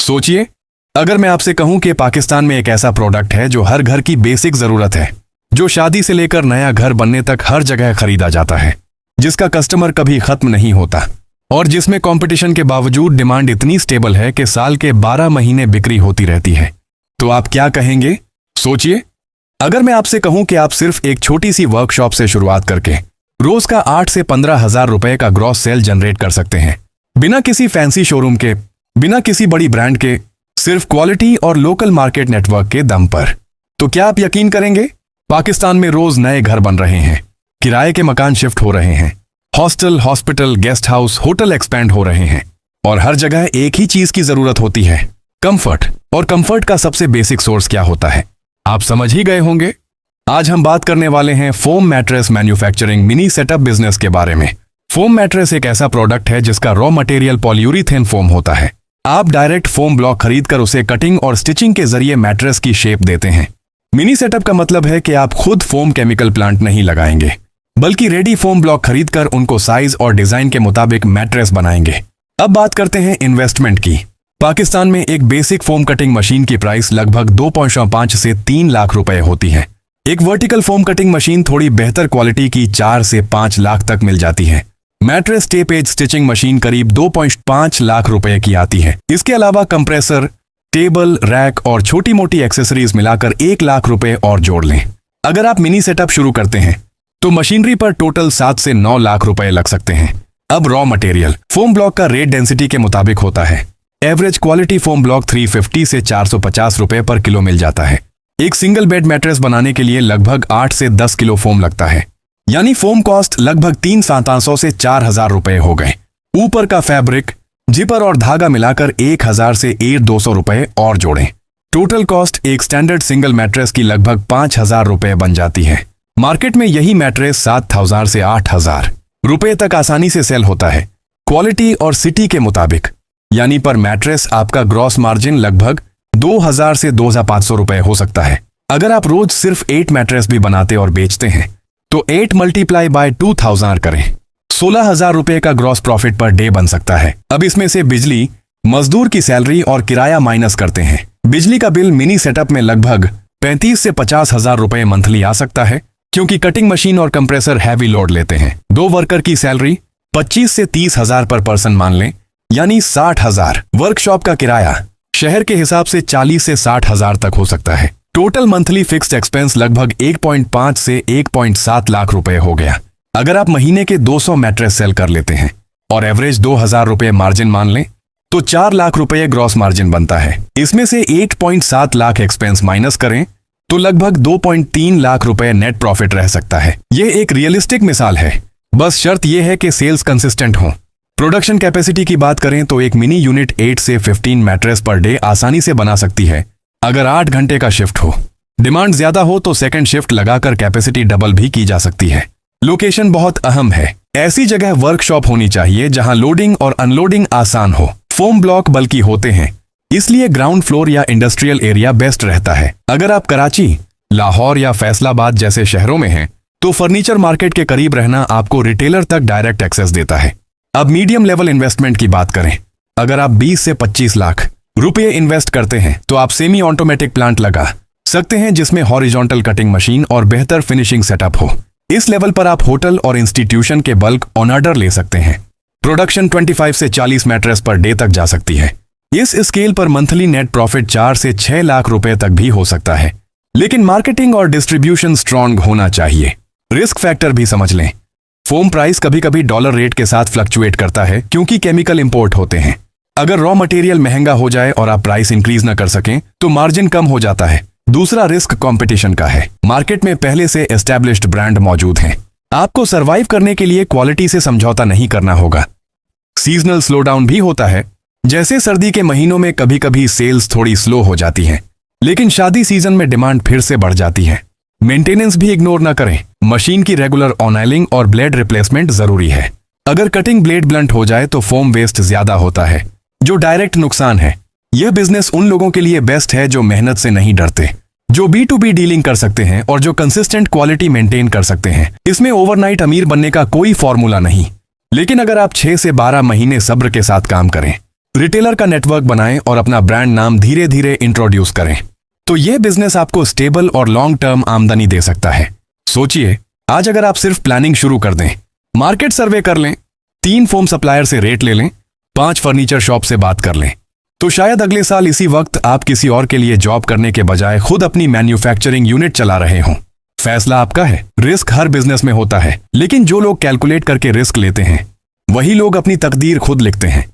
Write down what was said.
सोचिए, अगर मैं आपसे कहूं कि पाकिस्तान में एक ऐसा प्रोडक्ट है जो हर घर की बेसिक जरूरत है, जो शादी से लेकर नया घर बनने तक हर जगह खरीदा जाता है, जिसका कस्टमर कभी खत्म नहीं होता और जिसमें कंपटीशन के बावजूद डिमांड इतनी स्टेबल है कि साल के 12 महीने बिक्री होती रहती है, तो आप क्या कहेंगे? सोचिए, अगर मैं आपसे कहूं कि आप सिर्फ एक छोटी सी वर्कशॉप से शुरुआत करके रोज का 8 से 15 हजार रुपए का ग्रॉस सेल जनरेट कर सकते हैं, बिना किसी फैंसी शोरूम के, बिना किसी बड़ी ब्रांड के, सिर्फ क्वालिटी और लोकल मार्केट नेटवर्क के दम पर, तो क्या आप यकीन करेंगे? पाकिस्तान में रोज नए घर बन रहे हैं, किराए के मकान शिफ्ट हो रहे हैं, hostel, hospital, guest house, hotel expand हो रहे हैं और हर जगह एक ही चीज की जरूरत होती है, कंफर्ट। और कंफर्ट का सबसे बेसिक सोर्स क्या होता है, आप समझ ही गए होंगे। आज हम बात करने वाले हैं foam mattress manufacturing mini setup business के बारे में। फोम मैट्रेस एक ऐसा प्रोडक्ट है जिसका रॉ मटेरियल पॉलीयूरेथेन फोम होता है। आप डायरेक्ट फोम ब्लॉक खरीदकर उसे कटिंग और स्टिचिंग के जरिए मैट्रेस की शेप देते हैं। मिनी सेटअप का मतलब है कि आप खुद फोम केमिकल प्लांट नहीं लगाएंगे, बल्कि रेडी फोम ब्लॉक खरीदकर उनको साइज और डिजाइन के मुताबिक मैट्रेस बनाएंगे। अब बात करते हैं इन्वेस्टमेंट की। पाकिस्तान में एक बेसिक फोम कटिंग मशीन की प्राइस लगभग 2.5 से 3 लाख रुपए होती है। एक वर्टिकल फोम कटिंग मशीन थोड़ी बेहतर क्वालिटी की 4 से 5 लाख तक मिल जाती है। Mattress tape edge stitching machine करीब 2.5 लाख रुपए की आती है। इसके अलावा कंप्रेसर, टेबल, रैक और छोटी मोटी एक्सेसरीज मिलाकर 1 लाख रुपए और जोड़ लें। अगर आप मिनी सेटअप शुरू करते हैं तो मशीनरी पर टोटल 7 से 9 लाख रुपए लग सकते हैं। अब रॉ मटेरियल फोम ब्लॉक का रेट डेंसिटी के मुताबिक होता है। एवरेज क्वालिटी फोम ब्लॉक 350 से 450 रुपए पर किलो मिल जाता है। एक सिंगल बेड मैट्रेस बनाने के लिए लगभग 8 से 10 किलो फोम लगता है, यानी फोम कॉस्ट लगभग 3,700 से 4,000 रुपए हो गए। ऊपर का फैब्रिक, जिपर और धागा मिलाकर 1,000 से 1,200 रुपए और जोड़ें। टोटल कॉस्ट एक स्टैंडर्ड सिंगल मैट्रेस की लगभग 5,000 रुपए बन जाती है। मार्केट में यही मैट्रेस 7,000 से 8,000 रुपए तक आसानी से सेल होता है, क्वालिटी और सिटी के मुताबिक। यानी पर मैट्रेस आपका ग्रॉस मार्जिन लगभग 2,000 से 2,500 रुपए हो सकता है। अगर आप रोज सिर्फ 8 मैट्रेस भी बनाते और बेचते हैं तो 8 मल्टीप्लाई बाय 2,000 करें, 16,000 रुपए का ग्रॉस प्रॉफिट पर डे बन सकता है। अब इसमें से बिजली, मजदूर की सैलरी और किराया माइनस करते हैं। बिजली का बिल मिनी सेटअप में लगभग 35 से 50,000 रुपए मंथली आ सकता है, क्योंकि कटिंग मशीन और कंप्रेसर हैवी लोड लेते हैं। 2 वर्कर की सैलरी 25 से 30,000 पर पर्सन मान लें, यानी 60,000। वर्कशॉप का किराया शहर के हिसाब से 40 से 60,000 तक हो सकता है। टोटल मंथली फिक्स्ड एक्सपेंस लगभग 1.5 से 1.7 लाख रुपए हो गया। अगर आप महीने के 200 मैट्रेस सेल कर लेते हैं और एवरेज 2,000 रुपए मार्जिन मान लें तो 4 लाख रुपए ग्रॉस मार्जिन बनता है। इसमें से 8.7 लाख एक्सपेंस माइनस करें तो लगभग 2.3 लाख रुपए नेट प्रॉफिट रह सकता है। यह एक रियलिस्टिक मिसाल है, बस शर्त यह है कि सेल्स कंसिस्टेंट हों। प्रोडक्शन कैपेसिटी की बात करें तो एक मिनी यूनिट 8 से 15 मैट्रेस पर डे आसानी से बना सकती है, अगर 8 घंटे का शिफ्ट हो। डिमांड ज्यादा हो तो सेकंड शिफ्ट लगाकर कैपेसिटी डबल भी की जा सकती है। लोकेशन बहुत अहम है। ऐसी जगह वर्कशॉप होनी चाहिए जहां लोडिंग और अनलोडिंग आसान हो। फोम ब्लॉक बल्कि होते हैं, इसलिए ग्राउंड फ्लोर या इंडस्ट्रियल एरिया बेस्ट रहता है। अगर आप कराची, लाहौर या फैसलाबाद जैसे शहरों में हैं तो फर्नीचर मार्केट के करीब रहना आपको रिटेलर तक डायरेक्ट एक्सेस देता है। अब मीडियम लेवल इन्वेस्टमेंट की बात करें। अगर आप 20 से 25 लाख रुपए इन्वेस्ट करते हैं तो आप सेमी ऑटोमेटिक प्लांट लगा सकते हैं, जिसमें हॉरिजॉन्टल कटिंग मशीन और बेहतर फिनिशिंग सेटअप हो। इस लेवल पर आप होटल और इंस्टीट्यूशन के बल्क ऑन ऑर्डर ले सकते हैं। प्रोडक्शन 25 से 40 मैट्रेस पर डे तक जा सकती है। इस स्केल पर मंथली नेट प्रॉफिट 4 से 6 लाख रुपए तक भी हो सकता है, लेकिन मार्केटिंग और डिस्ट्रीब्यूशन स्ट्रांग होना चाहिए। रिस्क फैक्टर भी समझ लें। फोम प्राइस कभी कभी डॉलर रेट के साथ फ्लक्चुएट करता है, क्योंकि केमिकल इंपोर्ट होते हैं। अगर रॉ मटेरियल महंगा हो जाए और आप प्राइस इंक्रीज न कर सकें तो मार्जिन कम हो जाता है। दूसरा रिस्क कंपटीशन का है। मार्केट में पहले से एस्टैब्लिश्ड ब्रांड मौजूद हैं। आपको सरवाइव करने के लिए क्वालिटी से समझौता नहीं करना होगा। सीजनल स्लोडाउन भी होता है, जैसे सर्दी के महीनों में कभी कभी सेल्स थोड़ी स्लो हो जाती हैं, लेकिन शादी सीजन में डिमांड फिर से बढ़ जाती है। मेंटेनेंस भी इग्नोर न करें। मशीन की रेगुलर ऑनआइलिंग और ब्लेड रिप्लेसमेंट जरूरी है। अगर कटिंग ब्लेड ब्लंट हो जाए तो फोम वेस्ट ज्यादा होता है, जो डायरेक्ट नुकसान है। यह बिजनेस उन लोगों के लिए बेस्ट है जो मेहनत से नहीं डरते, जो B2B डीलिंग कर सकते हैं और जो कंसिस्टेंट क्वालिटी मेंटेन कर सकते हैं। इसमें ओवरनाइट अमीर बनने का कोई फॉर्मूला नहीं, लेकिन अगर आप 6 से 12 महीने सब्र के साथ काम करें रिटेलर का नेटवर्क बनाएं और अपना ब्रांड नाम धीरे धीरे इंट्रोड्यूस करें। तो यह बिजनेस आपको स्टेबल और लॉन्ग टर्म आमदनी दे सकता है। सोचिए, आज अगर आप सिर्फ प्लानिंग शुरू कर दें, मार्केट सर्वे कर लें, 3 फोम सप्लायर से रेट ले लें, 5 फर्नीचर शॉप से बात कर लें, तो शायद अगले साल इसी वक्त आप किसी और के लिए जॉब करने के बजाय खुद अपनी मैन्युफैक्चरिंग यूनिट चला रहे हों। फैसला आपका है। रिस्क हर बिजनेस में होता है, लेकिन जो लोग कैलकुलेट करके रिस्क लेते हैं वही लोग अपनी तकदीर खुद लिखते हैं।